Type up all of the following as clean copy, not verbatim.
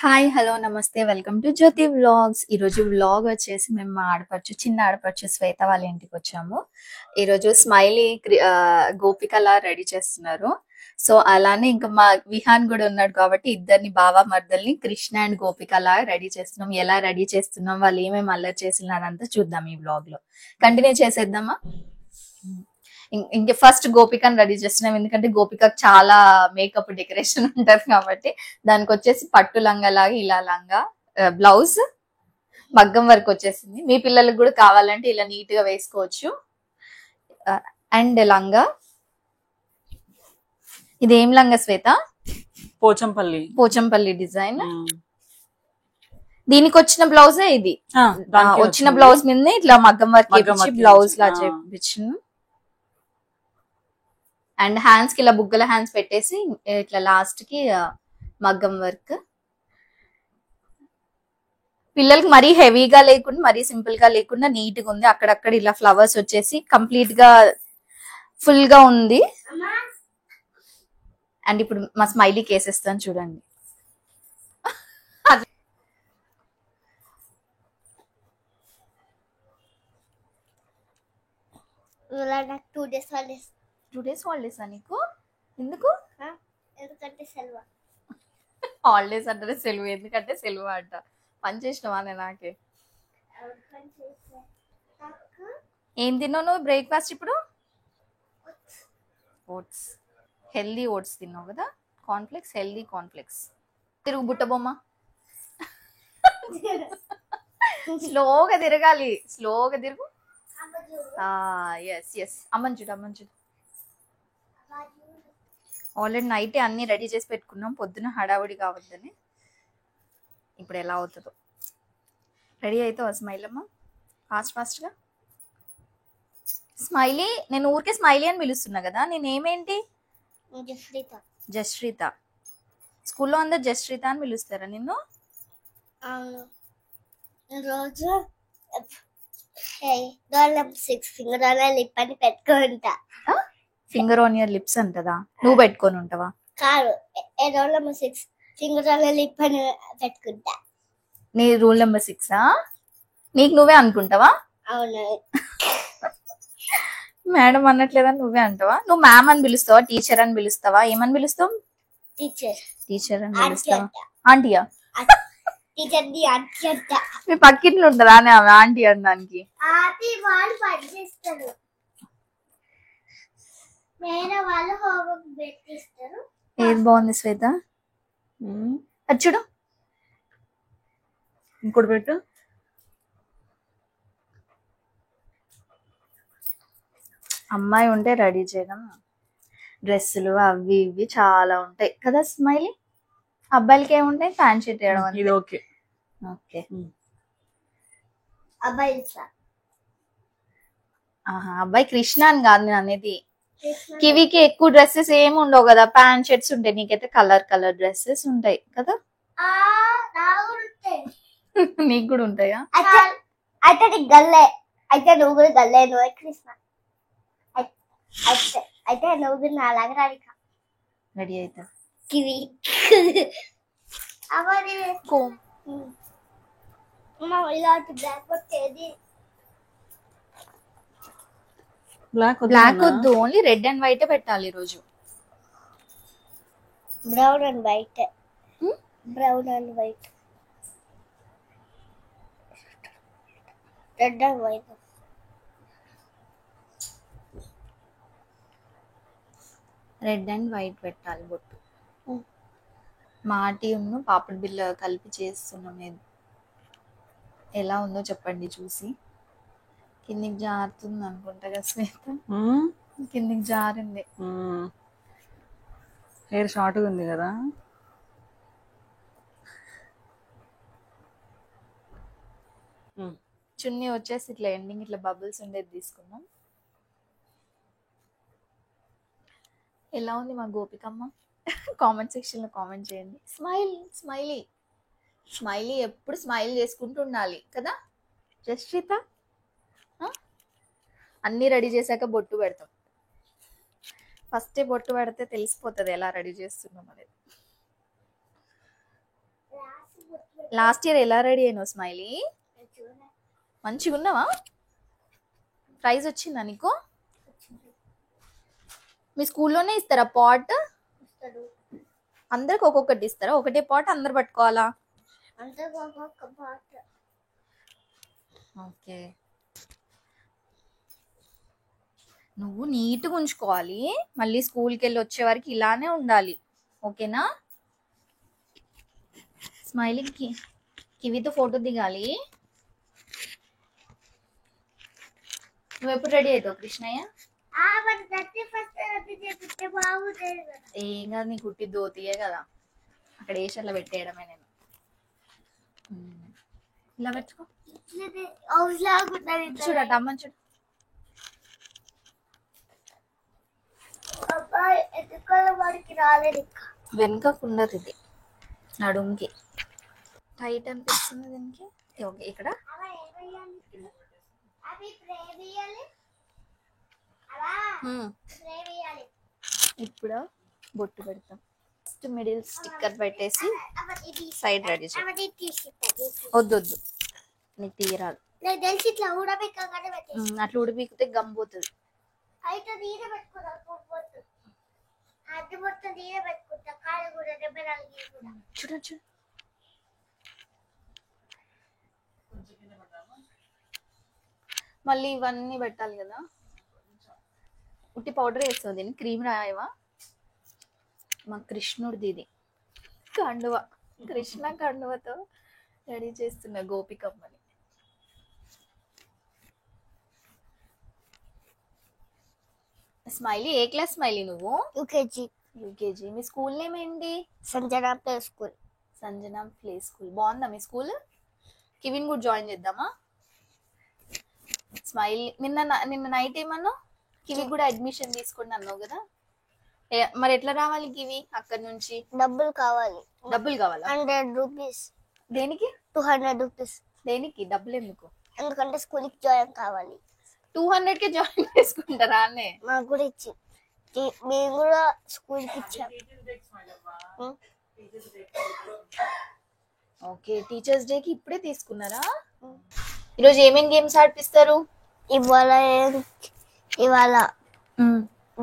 Hi hello నమస్తే welcome to Jyothi vlogs. ఈరోజు vlog వచ్చేసి మేము మా ఆడపడుచు చిన్న ఆడపడుచు శ్వేత వాళ్ళ ఇంటికి వచ్చాము. ఈరోజు స్మైలీ గోపికలా రెడీ చేస్తున్నారు. సో అలానే ఇంకా మా విహాన్ కూడా ఉన్నాడు కాబట్టి ఇద్దరిని బావ మర్దల్ని కృష్ణ అండ్ గోపికలా రెడీ చేస్తున్నాం. ఎలా రెడీ చేస్తున్నాం, వాళ్ళు ఏమేమి అల్లరి చేస్తున్నారు అదంతా చూద్దాం ఈ వ్లాగ్ లో. కంటిన్యూ చేసేద్దామా? ఇంకా ఫస్ట్ గోపికని రెడీ చేస్తున్నాం, ఎందుకంటే గోపికకు చాలా మేకప్ డెకరేషన్ ఉంటది కాబట్టి. దానికి వచ్చేసి పట్టు లంగా లాగా ఇలా లంగా, బ్లౌజ్ మగ్గం వర్క్ వచ్చేసింది. మీ పిల్లలకు కూడా కావాలంటే ఇలా నీట్ గా వేసుకోవచ్చు. అండ్ లంగా, ఇదేం లంగా శ్వేత? పోచంపల్లి డిజైన్. దీనికి వచ్చిన బ్లౌజే ఇది. వచ్చిన బ్లౌజ్ మీద ఇట్లా మగ్గం వర్క్ బ్లౌజ్ లా చేపించిన. అండ్ హ్యాండ్స్ కి ఇలా బుగ్గల హ్యాండ్స్ పెట్టేసి ఇట్లా లాస్ట్ కి మగ్గం వర్క్. పిల్లలకి మరీ హెవీగా లేకుండా మరీ సింపుల్ గా లేకుండా నీట్ గా ఉంది. అక్కడక్కడ ఇలా ఫ్లవర్స్ వచ్చేసి కంప్లీట్ గా ఫుల్ గా ఉంది. అండ్ ఇప్పుడు మా స్మైలీకి వేసేస్తాను చూడండి. టూ డేస్ హాలిడేస్ నీకు? ఎందుకు? ఎందుకంటే సెలవు. హాలిడేస్ అంటే సెలవు, ఎందుకంటే సెలవు అంట. పని చేసినవా? నాకే ఏం తిన్నావు నువ్వు బ్రేక్ఫాస్ట్ ఇప్పుడు? ఓట్స్, హెల్దీ ఓట్స్ తిన్నావు కదా. Cornflakes, healthy cornflakes. తిరుగు బుట్ట బొమ్మ. స్లోగా తిరగాలి, స్లోగా తిరుగు. ఎస్ ఎస్, అమ్మని చూడు, అమ్మని చూడు. ఆల్రెడీ నైట్ అన్ని రెడీ చేసి పెట్టుకున్నాం, పొద్దున హడావుడి కావద్దని. ఇప్పుడు ఎలా అవుతుందో. రెడీ అవుతావా స్మైల్ అమ్మ? ఫాస్ట్ గా. స్మైలీ, నేను ఊరికే స్మైలీ అని పిలుస్తున్నా కదా. నేనేమేంటి? జస్శ్రీత. స్కూల్లో అందరు జస్శ్రీత అని పిలుస్తారా నిన్ను? రోజు ఫింగర్ ఆన్ యువర్ లిప్స్ అంటదా? నువ్వు పెట్టుకొని ఉంటావా? కాదు, ఫింగర్ లిప్ అని పెట్టుకుంటా. నీ రూల్ నెంబర్ 6 నీకు నువ్వే అనుకుంటావా? అవును. మేడం అనట్లేదని నువ్వే అంటావా? నువ్వు మ్యామ్ అని పిలుస్తావా, టీచర్ అని పిలుస్తావా, ఏమని పిలుస్తావు? టీచర్ అని పిలుస్తావా? ఆంటీయా? మీ పక్కింట్లో ఉంటారా అని ఆమె ఆంటీ అనడానికి? ఏది బాగుంది శ్వేత? అది చూడు, ఇంకోటి పెట్టు. అమ్మాయి ఉంటే రెడీ చేయడం, డ్రెస్సులు అవి ఇవి చాలా ఉంటాయి కదా స్మైలీ. అబ్బాయిలకి ఏముంటాయి? ప్యాంట్ షర్ట్ వేయడం. ఇది ఓకే. ఓకే. అబ్బాయి కృష్ణ అని కాదు నేను అనేది. కివికి ఎక్కువ డ్రెస్సెస్ ఏమి ఉండవు కదా, ప్యాంట్ షర్ట్స్ ఉంటాయి. నీకైతే కలర్ కలర్ డ్రెస్సెస్ ఉంటాయి కదా. నీకు కూడా ఉంటాయా? అయితే నీకు గల్లే, అయితే నువ్వు కూడా గల్లే. నువ్వే కృష్ణ అయితే నువ్వు కూడా నాలాగా రెడీ అవుతా. కివి ఇలాంటి బ్లాక్ వచ్చేది. బ్లాక్ వద్దు, ఓన్లీ రెడ్ అండ్ వైట్ పెట్టాలి ఈరోజు. Brown and white, brown and white, red and white. Red and white పెట్టాలి బొట్టు. మాటి ఉన్న పాపడి బిల్ల కలిపి చేస్తున్నాం. ఎలా ఉందో చెప్పండి చూసి. కిందికి జారుతుంది అనుకుంటా కదా శ్వేత? కిందికి జారింది. హెయిర్ షార్ట్గా ఉంది కదా. చున్నీ వచ్చేసి ఇట్లా ఎండింగ్ ఇట్లా బబుల్స్ ఉండేది తీసుకున్నాం. ఎలా ఉంది మా గోపికమ్మ? కామెంట్ సెక్షన్ లో కామెంట్ చేయండి. స్మైలీ ఎప్పుడు స్మైల్ చేసుకుంటూ ఉండాలి కదా జస్ట్రీత. అన్ని రెడీ చేశాక బొట్టు పెడతాం. ఫస్ట్ బొట్టు పెడితే తెలిసిపోతుంది ఎలా రెడీ చేస్తున్నాం అనేది. లాస్ట్ ఇయర్ ఎలా రెడీ అయినావు స్మైలీ? మంచిగా ఉన్నావా? ప్రైజ్ వచ్చిందా నీకు? మీ స్కూల్లోనే ఇస్తారా పాట్? అందరికి ఒక్కొక్కటి ఇస్తారా? ఒకటే పాట్ అందరు పట్టుకోవాలా? ఓకే. నువ్వు నీట్గా ఉంచుకోవాలి, మళ్ళీ స్కూల్కి వెళ్ళి వచ్చే వరకు ఇలానే ఉండాలి, ఓకేనా? స్మైలీకి కివితో ఫోటో దిగాలి. నువ్వు ఎప్పుడు రెడీ అవుతావు కృష్ణయ్య? ఏం కాదు, నీ కుట్టి దోతియే కదా, అక్కడ ఏషర్లో పెట్టేయడమే. నేను ఇలా పెట్టుకో. చూడట అమ్మని చూడు. వెనుకకున్నది ఇది, నడుంకి టైట్ అనిపిస్తుంది దీనికి. ఓకే, ఇక్కడ ఇప్పుడు బొట్టు పెడతాం. ఫస్ట్ మిడిల్ స్టిక్కర్ పెట్టేసి సైడ్ రెడీ చేయి. వద్దు వద్దు, నీకు తీయరాదు. అట్లా ఉడిపికితే గమ్ పోతుంది. చూడ చూడు. మళ్ళీ ఇవన్నీ పెట్టాలి కదా. ఉట్టి పౌడర్ వేస్తుంది, దీన్ని క్రీమ్ రాయవా? మా కృష్ణుడిది ఇది కండువ, కృష్ణ కండువతో రెడీ చేస్తున్నా గోపికమ్మని. స్మైలీ ఏ క్లాస్ స్మైలీ నువ్వు? యూకేజీ. యూకేజీ. మీ స్కూల్ నేమ్ ఏంటి? Sanjana play school. Sanjana play school. బాగుందా మీ స్కూల్? కివిన్ కూడా జాయిన్ చేద్దామా? స్మైలీ నిన్న నైట్ ఏమన్నా కివి కూడా అడ్మిషన్ తీసుకోండి అన్నావు కదా, మరి ఎట్లా రావాలి కివి అక్కడ నుంచి? డబ్బులు కావాలి. డబ్బులు కావాలా? 100 రూపీస్. దేనికి? 200 రూపీస్. దేనికి డబ్బులు ఎందుకు? ఎందుకంటే స్కూల్ కి జాయిన్ కావాలి. 200కే జాయిన్ చేసుకుంటారా అన్నే? మాకు కూడా ఇచ్చి మేము కూడా స్కూల్ కి ఇచ్చాం. ఓకే, టీచర్స్ డే కి ఇప్పుడే తీసుకున్నారా? ఈరోజు ఏమేం గేమ్స్ ఆడిపిస్తారు? ఇవాళ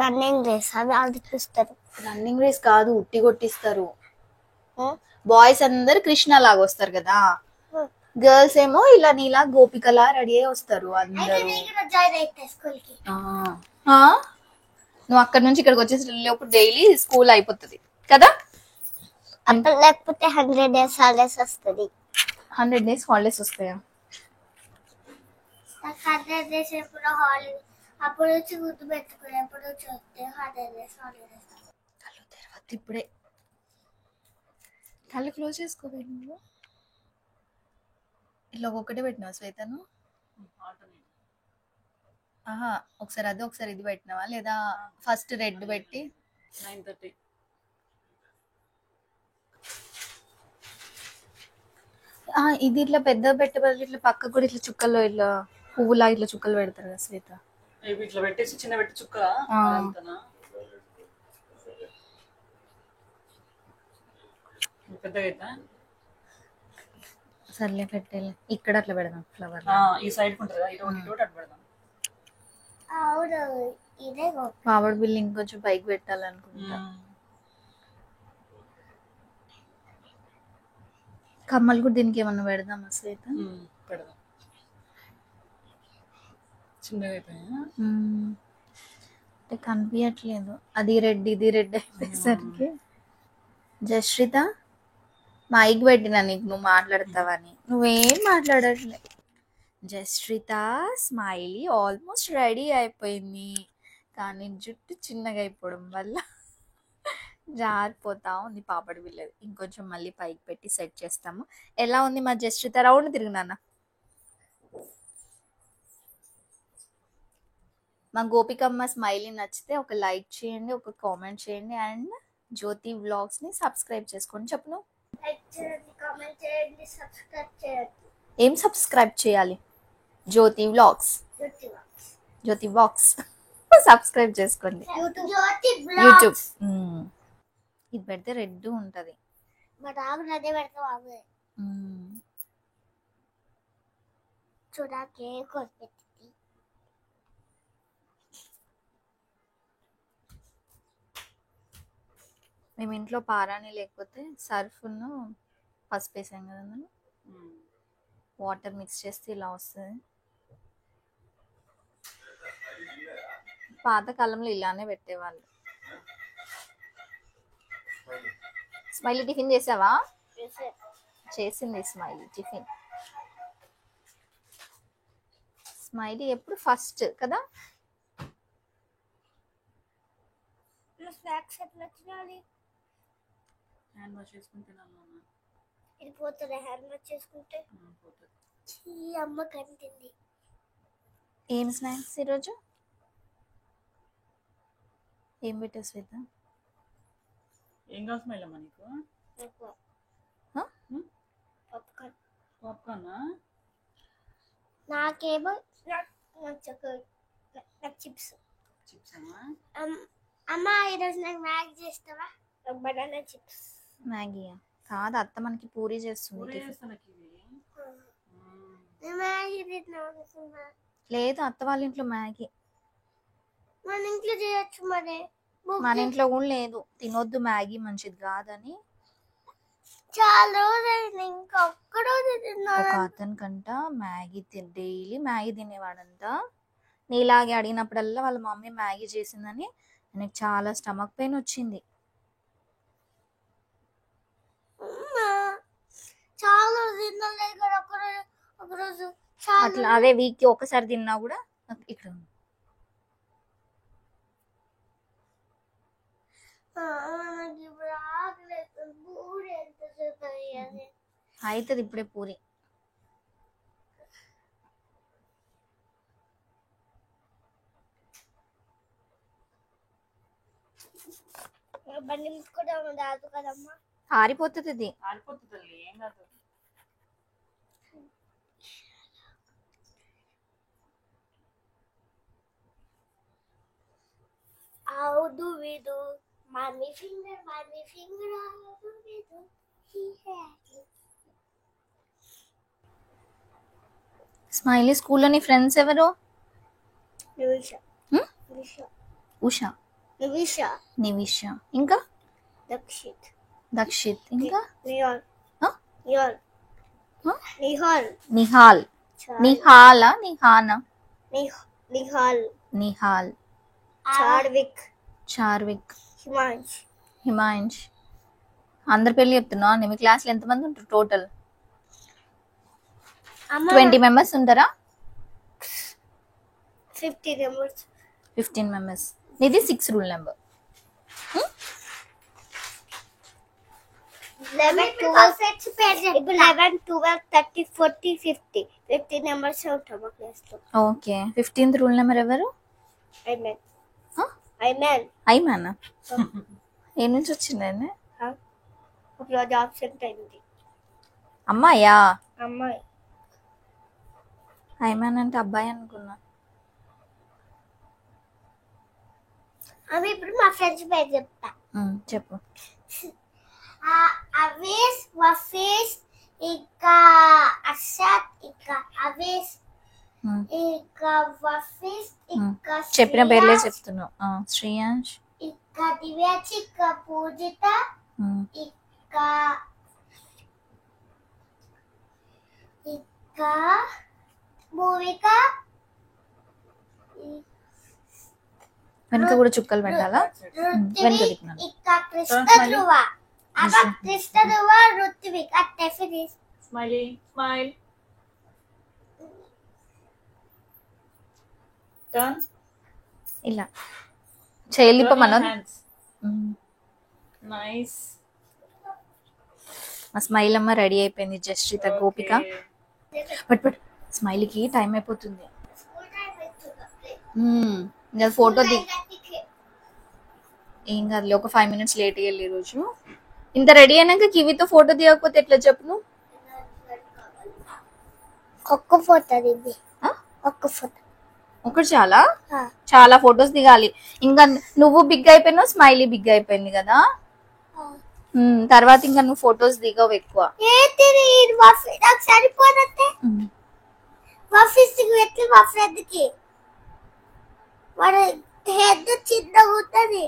రన్నింగ్ రేస్ అవి ఆడిపిస్తారు. రన్నింగ్ రేస్ కాదు, ఉట్టి కొట్టిస్తారు. బాయ్స్ అందరు కృష్ణ లాగా వస్తారు కదా, గర్ల్స్ ఏమో ఇలా నీలా గోపికలా రెడీ అయ్యి వస్తారు అందరు. నువ్వు అక్కడ నుంచి ఇక్కడికి వచ్చేసి లోపు డైలీ స్కూల్ అయిపోతుంది కదా. లేకపోతే 100 days హాలిడేస్ వస్తుంది. 100 days హాలిడేస్ వస్తాయా? అప్పుడు వచ్చి గుర్తు పెట్టుకుని ఎప్పుడు చూస్తే 100 days హాలిడేస్. కళ్ళు తెరవద్దు ఇప్పుడే, కళ్ళు క్లోజ్ చేసుకోవాలి. నువ్వు ఇట్లా ఒక్కటే పెట్టినావు శ్వేతను? ఆహా, ఒకసారి అది ఒకసారి ఇది పెట్టినావా? లేదా ఫస్ట్ రెడ్ పెట్టి 9:30. ఇది ఇట్లా పెద్ద పెట్టే బదులు ఇట్లా పక్క కూడా ఇట్లా చుక్కల్లో ఇట్లా పువ్వులా ఇట్లా చుక్కలు పెడతారు కదా శ్వేత. ఇట్లా పెట్టేసి చిన్న పెట్టి చుక్క పెద్దగా. సర్లే పెట్టేలే, ఇక్కడ అట్లా పెడదాం ఫ్లవర్. ఈ సైడ్ ఉంటుంది ఇటు అటు పెడదాం. పావడ బిల్ ఇంకొంచెం పైకి పెట్టాలనుకుంటా. కమ్మలు కూడా దీనికి ఏమన్నా పెడదామా శ్వేత? పెడదాం. చిన్నగా అయిపోయా కనిపించట్లేదు, అది రెడ్ ఇది రెడ్ అయిపోయేసరికి. జశ్రిత మైక్ పెట్టినా నీకు, నువ్వు మాట్లాడతావని, నువ్వేం మాట్లాడట్లే. జశ్రిత స్మైలీ ఆల్మోస్ట్ రెడీ అయిపోయింది, కానీ జుట్టు చిన్నగా అయిపోవడం వల్ల జారిపోతా ఉంది పాపడి బిల్లది. ఇంకొంచెం మళ్ళీ పైకి పెట్టి సెట్ చేస్తాము. ఎలా ఉంది మా జశ్రిత? రౌండ్ తిరిగినానా? మా గోపికమ్మ స్మైలీ నచ్చితే ఒక లైక్ చేయండి, ఒక కామెంట్ చేయండి, అండ్ జ్యోతి వ్లాగ్స్ని సబ్స్క్రైబ్ చేసుకోండి. చెప్పు నువ్వు. ఏం సబ్స్క్రైబ్ చేయాలి? జ్యోతి వ్లాగ్స్, జ్యోతి వ్లాగ్స్ సబ్స్క్రైబ్ చేసుకోండి. యూట్యూబ్. ఇది పెడితే రెడ్ ఉంటది. చూడకే కొట్టేది. మేము ఇంట్లో పారాని లేకపోతే సర్ఫ్ను పసుపు వేసాం కదా అందులో వాటర్ మిక్స్ చేస్తే ఇలా వస్తుంది. పాతకాలంలో ఇలానే పెట్టేవాళ్ళు. స్మైలీ టిఫిన్ చేసావా? చేసింది స్మైలీ టిఫిన్. స్మైలీ ఎప్పుడు ఫస్ట్ కదా. స్నాక్స్ ఎట్లా తినాలి? హ్యాండ్ వాష్ చేసుకుని తినాలి నాన్న. ఇది పోతుంది హ్యాండ్ వాష్ చేసుకుంటే. పోతుంది. ఈ అమ్మ కంటింది. ఏం స్నాక్స్ ఈరోజు? ఏం పెట్టావు శ్వేత? ఏం కావాలి స్మైల్ అమ్మా నీకు? పాప్కార్న్. పాప్కార్నా? నాకేమో నాకు చిప్స్. చిప్స్ అమ్మా? అమ్మ ఈరోజు నాకు మ్యాగీ చేస్తావా? Banana chips. మ్యాగీయా? కాదు, అత్త మనకి పూరి చేస్తుంది పూరీ టిఫిన్. చేస్తాను ఇవి. మ్యాగీ తిన్నా. లేదు, అత్త వాళ్ళ ఇంట్లో మ్యాగీ. మన ఇంట్లో చేయొచ్చు మరి. మన ఇంట్లో కూడా లేదు. తినొద్దు, మ్యాగీ మంచిది కాదని. చాలా రోజులు ఇంకా ఒక్కరోజు ఒక తిన్నాను. అతని కంట మ్యాగీ డైలీ మ్యాగీ తినేవాడంట. నీలాగే అడిగినప్పుడల్లా వాళ్ళ మమ్మీ మ్యాగీ చేసిందని ఆయనకి చాలా స్టమక్ పెయిన్ వచ్చింది. చాలా తినలేదు కదా ఒకరోజు చాలా. అట్లా అదే వీక్ కి ఒకసారి తిన్నా కూడా ఇక్కడ ఉంది. నాకు ఇప్పుడు ఆకలేదు. పూరి ఎంతసేపు అయ్యాలి? అవుతుంది ఇప్పుడే పూరి. బండి కూడా రాదు కదమ్మా. ఆరిపోతుంది ఇది. ఆరిపోతుంది తల్లి, ఏం కాదు. How do we do? Mommy finger, how do we do? He had it. Smiley స్కూల్లో నీ ఫ్రెండ్స్ ఎవరు? Nivisha. Hmm? Nivisha. Usha, Nivisha. నివిష, ఇంకా Dakshit. దక్షిత్, ఇంకా Nihal. Huh? Nihal. Huh? Nihal. Nihal. నిహాలా నిహానా? Nihal. Nihal. Charvik. Charvik. Himansh. Himansh. అందరి పేర్లు చెప్తున్నా. మీ క్లాస్లో ఎంతమంది ఉంటారు టోటల్? 20 మెంబర్స్ ఉంటారా? 50 numbers. 15 మెంబర్స్. ఇది 6 రూల్ నెంబర్. 11, 12, 30, 40, 50. 50 numbers ఉంటాం మా క్లాస్లో. ఓకే. 15th రూల్ నెంబర్ ఎవరు? Amen. Huh? Amen. ఐమానా? ఏ నుంచి వచ్చిందండి? ఒకరోజు ఆబ్సెంట్ అయింది. అమ్మాయా? అమ్మాయి. ఐమాన్ అంటే అబ్బాయి అనుకున్నా. అవి ఇప్పుడు మా ఫ్రెండ్స్ పేరు చెప్తా. చెప్పు. అవేస్, వఫీస్, ఇంకా అర్షద్, ఇంకా అవేస్, ఇంకా వఫీస్, ఇంకా చెప్పిన పేర్లే చెప్తున్నావు. శ్రేయాంష్, ఇంకా దివ్యాచి, ఇంకా పూజిత, ఇంకా భూమిక. వెనక కూడా చుక్కలు పెట్టాలా? వెనక తిప్పినాను. ఇంకా కృష్ణ ధ్రువ, కృష్ణ ధ్రువ, ఋత్విక్, అట్టెఫినిస్. Smiley smile. టర్న్. ఇలా చెల్లిప మనం. నైస్. మా స్మైల్ అమ్మ రెడీ అయిపోయింది. జస్ట్రిత, గోపిక. బట్ స్మైల్కి టైం అయిపోతుంది. ఇంకా ఫోటో ఏం కాదులే, ఒక 5 minutes లేట్ వెళ్ళి రోజు. ఇంత రెడీ అయినాక కివితో ఫోటో తీయకపోతే ఎట్లా చెప్పు నువ్వు? ఒక్క ఫోటో దిగి, ఒక్క ఫోటో ఒకటి చాలా చాలా ఫొటోస్ దిగాలి. ఇంకా నువ్వు బిగ్ అయిపోయినావు, స్మైలీ బిగ్ అయిపోయింది కదా. తర్వాత ఇంకా నువ్వు ఫొటోస్ దిగవు ఎక్కువ. సరిపోతే మా ఫిస్ట్కి పెట్టి మా ఫ్రెండ్కి వాడు హెడ్ చిన్నగా ఉంటుంది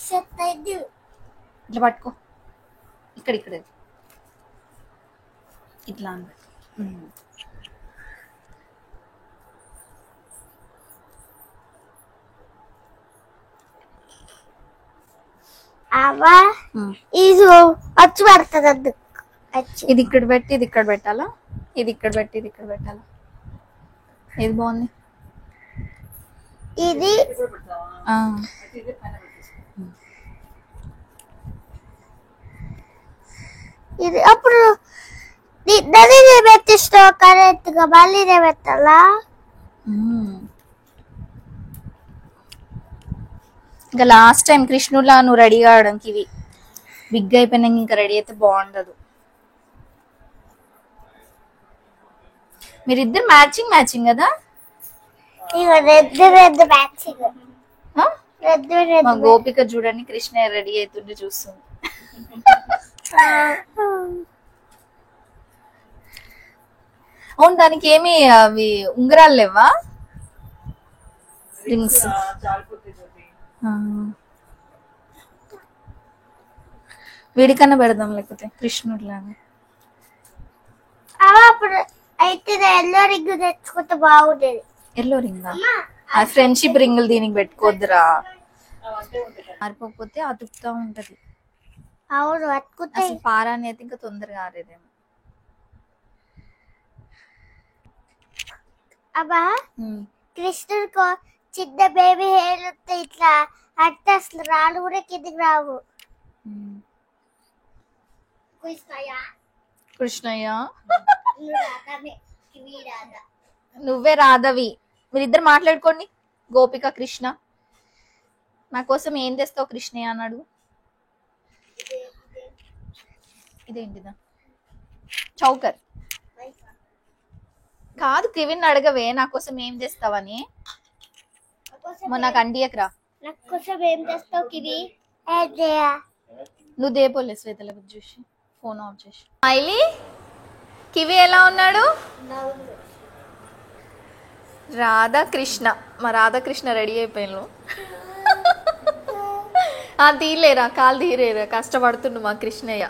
సెట్ అయింది. ఇట్లా పట్టుకో, ఇక్కడ ఇక్కడ ఇట్లా అన్నమాట. అవ్వా ఇది వచ్చి పడుతుంది అందుకు వచ్చి ఇది ఇక్కడ పెట్టి ఇది ఇక్కడ పెట్టాలా, ఇది ఇక్కడ పెట్టి ఇది ఇక్కడ పెట్టాలా, ఏది బాగుంది? ఇది ఇప్పుడు పెడతావా? ఆ, అయితే ఇదే పైన పెట్టేసుకో. ఇది అప్పుడు నిన్నది నేను పెట్టిస్తావు కరెక్ట్గా మళ్ళీ నేను పెట్టాలా? మ్మ్. ఇంకా లాస్ట్ టైం కృష్ణులా నువ్వు రెడీ కావడానికి ఇవి బిగ్ అయిపోయినాక ఇంకా రెడీ అయితే బాగుండదు. మీరిద్దరు మ్యాచింగ్ మ్యాచింగ్ కదా. ఇక రెడ్ రెడ్ మ్యాచింగ్ ఆ? రెడ్ మా రెడ్ గోపిక చూడండి కృష్ణ రెడీ అవుతుంటే చూస్తుంది. అవును, దానికి ఏమి అవి ఉంగరాలు లేవా? రింగ్స్. చాలిపోతుంది జ్యోతి. వీడికన్నా పెడదాం లేకపోతే కృష్ణుడిలాగా. అప్పుడు అయితే నేను ఎల్లో రింగ్ తెచ్చుకుంటే బాగుండేది. ఎల్లో రింగా? ఆ ఫ్రెండ్షిప్ రింగులు దీనికి పెట్టుకోద్దురా, అవంతే ఉంటాయి కదా. మారిపోతే అతుకుతా ఉంటది. అవును పట్టుకుంటే అసలు పారాని అయితే ఇంకా తొందరగా ఆరేదేమో. అబ్బా కృష్ణుడికి చిన్న బేబీ హెయిర్ ఉంటే ఇట్లా అంటే అసలు రాళ్ళు కూడా కిందికి రావు. కృష్ణయ్య నువ్వే రాధవి. మీరిద్దరు మాట్లాడుకోండి. గోపిక కృష్ణ, నా కోసం ఏం తెస్తావు కృష్ణయ్య అన్నాడు. ఇదేంటిదా? చౌకర్ కాదు, కివిన్ అడగవే నా కోసం ఏం తెస్తావని. నాకు అండియకరా. నా కోసం ఏం తెస్తావు కివి? నువ్వు దేపోలే శ్వేతల చూసి ఫోన్ ఆఫ్ చేసి. స్మైలీ, కివి ఎలా ఉన్నాడు? రాధాకృష్ణ, మా రాధాకృష్ణ రెడీ అయిపోయాను. తీలేరా, కాలు తీరేరా, కష్టపడుతుండు మా కృష్ణయ్య.